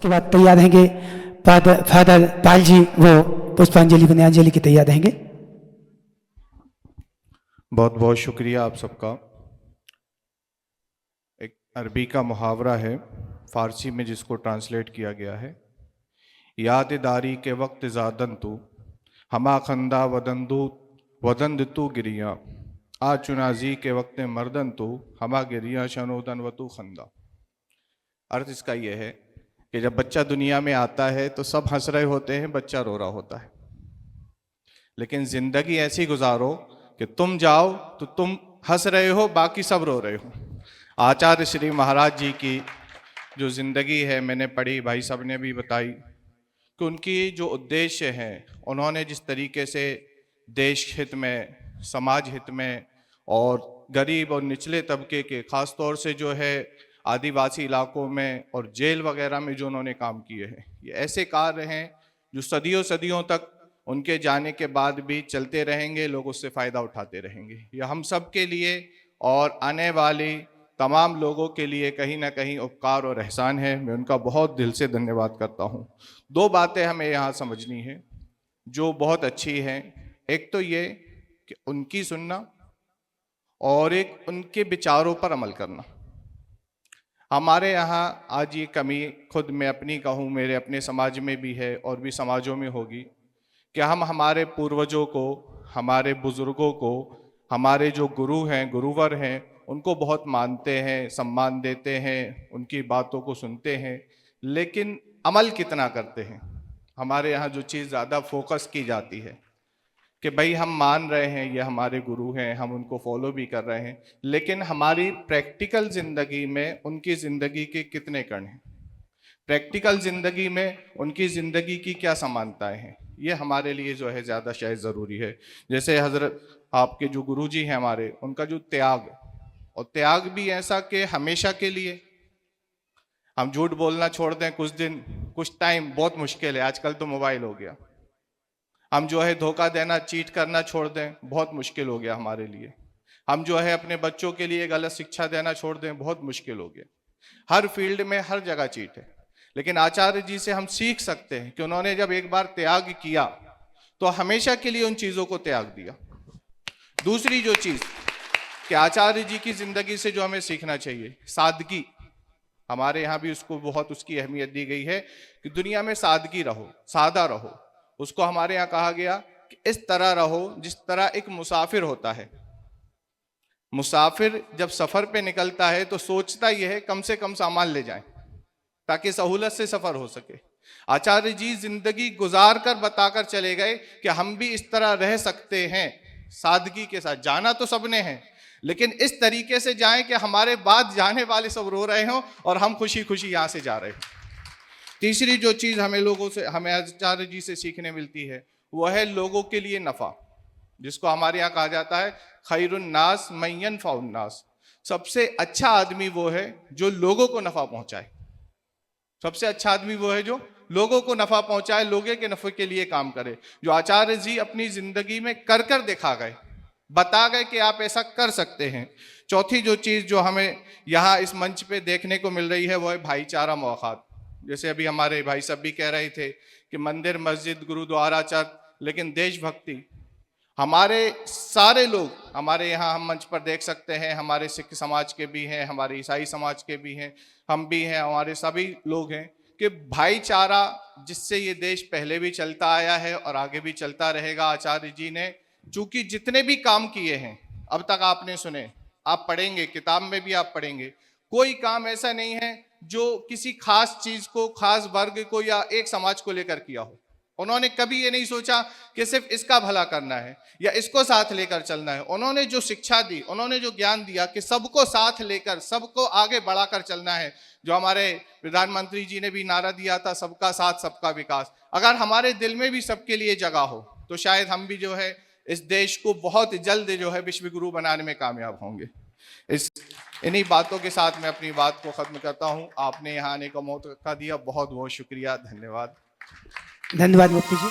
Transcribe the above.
उसके बाद तैयार रहेंगे फादर पाल जी, वो पुष्पांजलि पुण्यांजलि की तैयार रहेंगे। बहुत बहुत शुक्रिया आप सबका। एक अरबी का मुहावरा है फारसी में जिसको ट्रांसलेट किया गया है, याद दारी के वक्त ज़ादन तू हमा खंदा वदंद तू गिरिया, आ चुनाजी के वक्त मर्दन तू हमा गिरिया शनोदन व तू खंदा। अर्थ इसका यह है कि जब बच्चा दुनिया में आता है तो सब हंस रहे होते हैं, बच्चा रो रहा होता है। लेकिन जिंदगी ऐसी गुजारो कि तुम जाओ तो तुम हंस रहे हो, बाकी सब रो रहे हो। आचार्य श्री महाराज जी की जो जिंदगी है मैंने पढ़ी, भाई साहब ने भी बताई कि उनकी जो उद्देश्य हैं, उन्होंने जिस तरीके से देश हित में, समाज हित में और गरीब और निचले तबके के, खास तौर से जो है आदिवासी इलाकों में और जेल वगैरह में जो उन्होंने काम किए हैं, ये ऐसे कार्य हैं जो सदियों सदियों तक उनके जाने के बाद भी चलते रहेंगे, लोग उससे फ़ायदा उठाते रहेंगे। यह हम सब के लिए और आने वाली तमाम लोगों के लिए कहीं ना कहीं उपकार और एहसान है। मैं उनका बहुत दिल से धन्यवाद करता हूँ। दो बातें हमें यहाँ समझनी है जो बहुत अच्छी हैं। एक तो ये कि उनकी सुनना और एक उनके विचारों पर अमल करना। हमारे यहाँ आज ये कमी, खुद मैं अपनी कहूँ, मेरे अपने समाज में भी है और भी समाजों में होगी, कि हम हमारे पूर्वजों को, हमारे बुजुर्गों को, हमारे जो गुरु हैं, गुरुवर हैं, उनको बहुत मानते हैं, सम्मान देते हैं, उनकी बातों को सुनते हैं, लेकिन अमल कितना करते हैं। हमारे यहाँ जो चीज़ ज़्यादा फोकस की जाती है कि भाई हम मान रहे हैं ये हमारे गुरु हैं, हम उनको फॉलो भी कर रहे हैं, लेकिन हमारी प्रैक्टिकल ज़िंदगी में उनकी ज़िंदगी के कितने कण हैं, प्रैक्टिकल ज़िंदगी में उनकी ज़िंदगी की क्या समानताएं हैं, ये हमारे लिए जो है ज़्यादा शायद ज़रूरी है। जैसे हज़रत आपके जो गुरुजी हैं हमारे, उनका जो त्याग, और त्याग भी ऐसा कि हमेशा के लिए हम झूठ बोलना छोड़ दें कुछ दिन, कुछ टाइम, बहुत मुश्किल है, आजकल तो मोबाइल हो गया। हम जो है धोखा देना, चीट करना छोड़ दें, बहुत मुश्किल हो गया हमारे लिए। हम जो है अपने बच्चों के लिए गलत शिक्षा देना छोड़ दें, बहुत मुश्किल हो गया। हर फील्ड में हर जगह चीट है। लेकिन आचार्य जी से हम सीख सकते हैं कि उन्होंने जब एक बार त्याग किया तो हमेशा के लिए उन चीज़ों को त्याग दिया। दूसरी जो चीज़ कि आचार्य जी की जिंदगी से जो हमें सीखना चाहिए, सादगी। हमारे यहाँ भी उसको बहुत उसकी अहमियत दी गई है कि दुनिया में सादगी रहो, सादा रहो। उसको हमारे यहाँ कहा गया कि इस तरह रहो जिस तरह एक मुसाफिर होता है। मुसाफिर जब सफ़र पे निकलता है तो सोचता यह है कम से कम सामान ले जाएं ताकि सहूलत से सफ़र हो सके। आचार्य जी जिंदगी गुजार कर बताकर चले गए कि हम भी इस तरह रह सकते हैं, सादगी के साथ। जाना तो सबने है, लेकिन इस तरीके से जाएं कि हमारे बाद जाने वाले सब रो रहे हों और हम खुशी खुशी यहाँ से जा रहे हों। तीसरी जो चीज़ हमें लोगों से, हमें आचार्य जी से सीखने मिलती है, वह है लोगों के लिए नफ़ा, जिसको हमारे यहाँ कहा जाता है खैरुन नास मय्यन फाउन्नास। सबसे अच्छा आदमी वो है जो लोगों को नफ़ा पहुँचाए। सबसे अच्छा आदमी वो है जो लोगों को नफ़ा पहुँचाए, लोगों के नफ़े के लिए काम करे, जो आचार्य जी अपनी ज़िंदगी में कर कर दिखा गए, बता गए कि आप ऐसा कर सकते हैं। चौथी जो चीज़ जो हमें यहाँ इस मंच पे देखने को मिल रही है वो है भाईचारा मुआखात। जैसे अभी हमारे भाई सब भी कह रहे थे कि मंदिर, मस्जिद, गुरुद्वारा, चर्च, लेकिन देशभक्ति। हमारे सारे लोग हमारे यहाँ हम मंच पर देख सकते हैं, हमारे सिख समाज के भी हैं, हमारे ईसाई समाज के भी हैं, हम भी हैं, हमारे सभी लोग हैं कि भाईचारा जिससे ये देश पहले भी चलता आया है और आगे भी चलता रहेगा। आचार्य जी ने चूंकि जितने भी काम किए हैं अब तक आपने सुने, आप पढ़ेंगे, किताब में भी आप पढ़ेंगे, कोई काम ऐसा नहीं है जो किसी खास चीज को, खास वर्ग को या एक समाज को लेकर किया हो। उन्होंने कभी ये नहीं सोचा कि सिर्फ इसका भला करना है या इसको साथ लेकर चलना है। उन्होंने जो शिक्षा दी, उन्होंने जो ज्ञान दिया कि सबको साथ लेकर, सबको आगे बढ़ाकर चलना है। जो हमारे प्रधानमंत्री जी ने भी नारा दिया था, सबका साथ सबका विकास। अगर हमारे दिल में भी सबके लिए जगह हो तो शायद हम भी जो है इस देश को बहुत जल्द जो है विश्व गुरु बनाने में कामयाब होंगे। इन्हीं बातों के साथ मैं अपनी बात को खत्म करता हूँ। आपने यहाँ आने का मौका दिया, बहुत बहुत शुक्रिया, धन्यवाद। धन्यवाद मुफ्ती जी।